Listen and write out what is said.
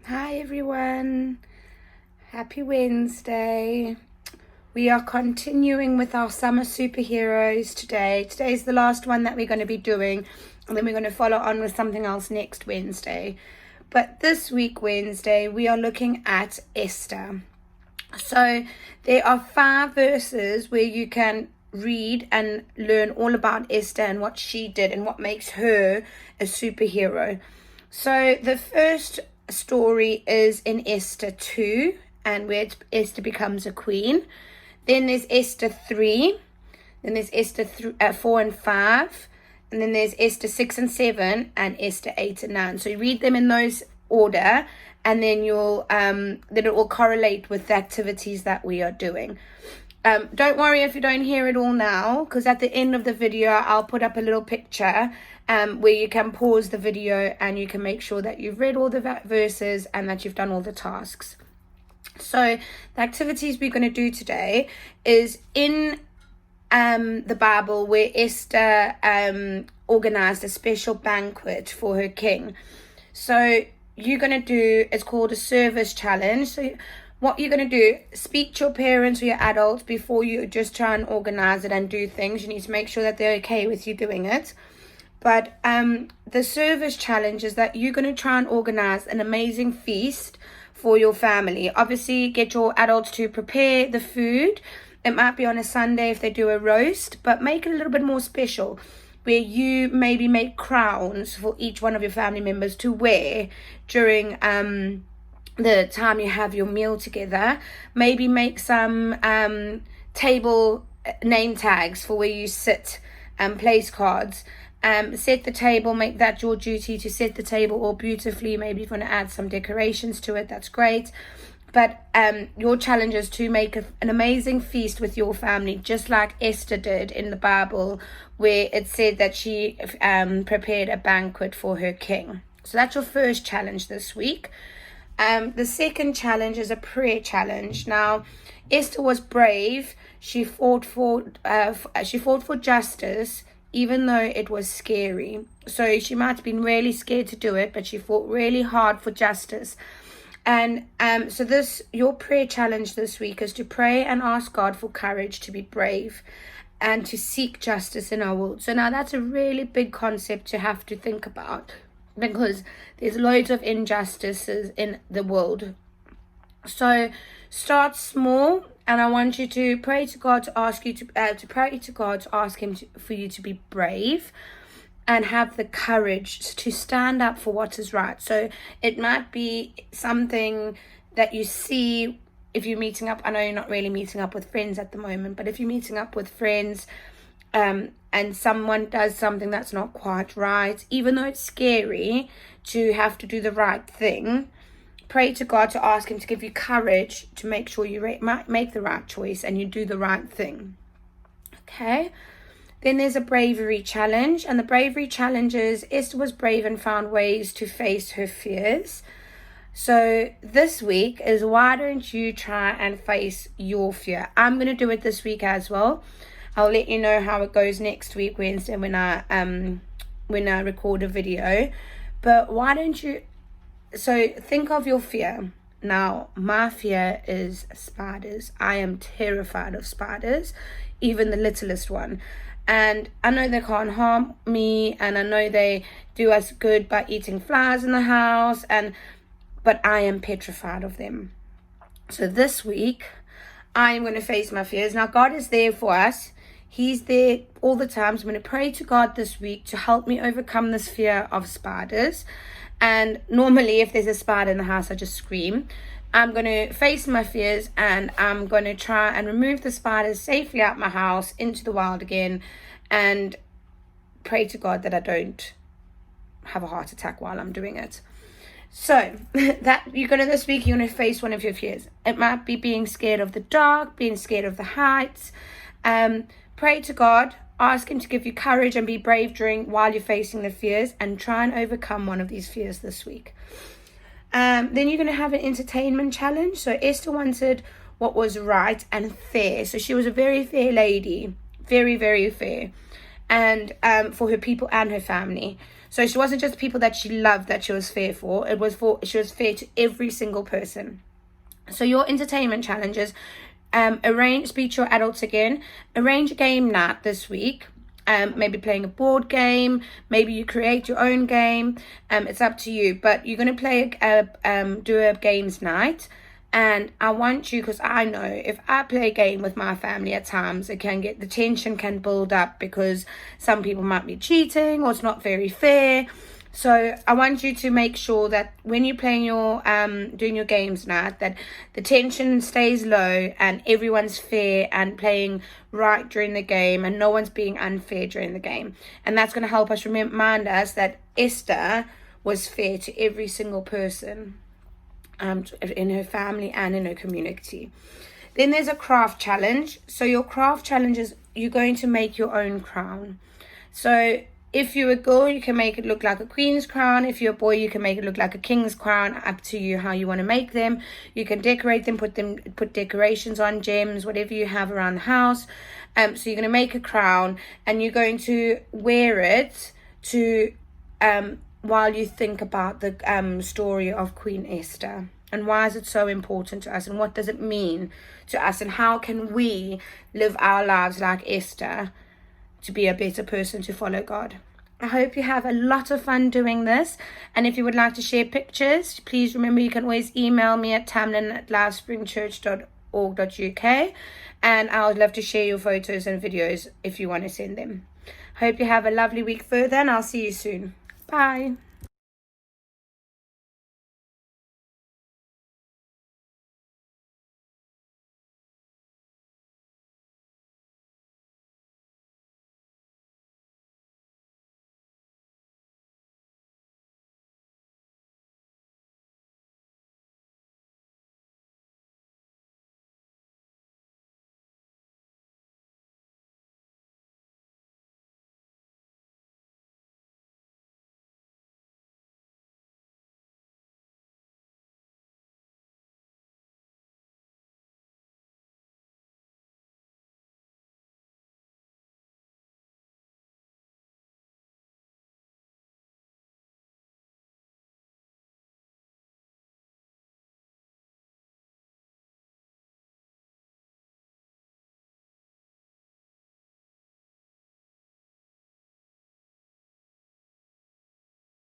Hi everyone, happy Wednesday. We are continuing with our summer superheroes today. Today's the last one that we're going to be doing, and then we're going to follow on with something else next Wednesday. But this week, Wednesday, we are looking at Esther. So there are 5 verses where you can read and learn all about Esther and what she did and what makes her a superhero. So the first story is in Esther 2, and where Esther becomes a queen. Then there's Esther 3, then there's Esther 4 and 5, and then there's Esther 6 and 7, and Esther 8 and 9. So you read them in those order, and then then it will correlate with the activities that we are doing. Don't worry if you don't hear it all now, because at the end of the video I'll put up a little picture where you can pause the video and you can make sure that you've read all the verses and that you've done all the tasks. So the activities we're going to do today is in the Bible where Esther organized a special banquet for her king. So you're going to do, it's called a service challenge. So what you're going to do, speak to your parents or your adults before you just try and organize it and do things. You need to make sure that they're okay with you doing it. But the service challenge is that you're going to try and organize an amazing feast for your family. Obviously, get your adults to prepare the food. It might be on a Sunday if they do a roast, but make it a little bit more special, where you maybe make crowns for each one of your family members to wear during the time you have your meal together. Maybe make some table name tags for where you sit, and place cards. Set the table, make that your duty to set the table all beautifully. Maybe if you want to add some decorations to it, that's great. But your challenge is to make an amazing feast with your family, just like Esther did in the Bible, where it said that she prepared a banquet for her king. So that's your first challenge this week. The second challenge is a prayer challenge. Now, Esther was brave. She fought for justice, even though it was scary. So she might have been really scared to do it, but she fought really hard for justice. And so your prayer challenge this week is to pray and ask God for courage to be brave and to seek justice in our world. So now that's a really big concept to have to think about, because there's loads of injustices in the world. So start small, and I want you to pray to God to ask you to pray to God to ask Him for you to be brave and have the courage to stand up for what is right. So it might be something that you see if you're meeting up. I know you're not really meeting up with friends at the moment, but if you're meeting up with friends and someone does something that's not quite right, even though it's scary to have to do the right thing, pray to God to ask Him to give you courage to make sure you make the right choice and you do the right thing. Okay? Then there's a bravery challenge, and the bravery challenge is Esther was brave and found ways to face her fears. So this week is, why don't you try and face your fear? I'm going to do it this week as well. I'll let you know how it goes next week, Wednesday, when I record a video. But why don't you... So think of your fear. Now, my fear is spiders. I am terrified of spiders, even the littlest one. And I know they can't harm me, and I know they do us good by eating flies in the house, but I am petrified of them. So this week, I am going to face my fears. Now, God is there for us. He's there all the time. So I'm going to pray to God this week to help me overcome this fear of spiders. And normally, if there's a spider in the house, I just scream. I'm going to face my fears, and I'm going to try and remove the spiders safely out my house into the wild again, and pray to God that I don't have a heart attack while I'm doing it. So this week you're going to face one of your fears. It might be being scared of the dark, being scared of the heights. Pray to God, ask Him to give you courage and be brave while you're facing the fears, and try and overcome one of these fears this week. Then you're going to have an entertainment challenge. So Esther wanted what was right and fair. So she was a very fair lady, very, very fair, and for her people and her family. So she wasn't just people that she loved that she was fair for. She was fair to every single person. So your entertainment challenges, speak to your adults again, arrange a game night this week. Maybe playing a board game, maybe you create your own game. It's up to you, but you're going to do a games night. And I want you, because I know if I play a game with my family at times, the tension can build up because some people might be cheating or it's not very fair. So I want you to make sure that when you're playing doing your games night, that the tension stays low and everyone's fair and playing right during the game and no one's being unfair during the game. And that's going to help us remind us that Esther was fair to every single person in her family and in her community. Then there's a craft challenge. So your craft challenge is you're going to make your own crown. So if you're a girl, you can make it look like a queen's crown. If you're a boy, you can make it look like a king's crown. Up to you how you want to make them. You can decorate them, put decorations on, gems, whatever you have around the house. So you're going to make a crown and you're going to wear it to while you think about the story of Queen Esther. And why is it so important to us? And what does it mean to us? And how can we live our lives like Esther to be a better person to follow God? I hope you have a lot of fun doing this. And if you would like to share pictures, please remember you can always email me at tamlyn@lifespringchurch.org.uk. And I would love to share your photos and videos if you want to send them. Hope you have a lovely week further, and I'll see you soon. Bye.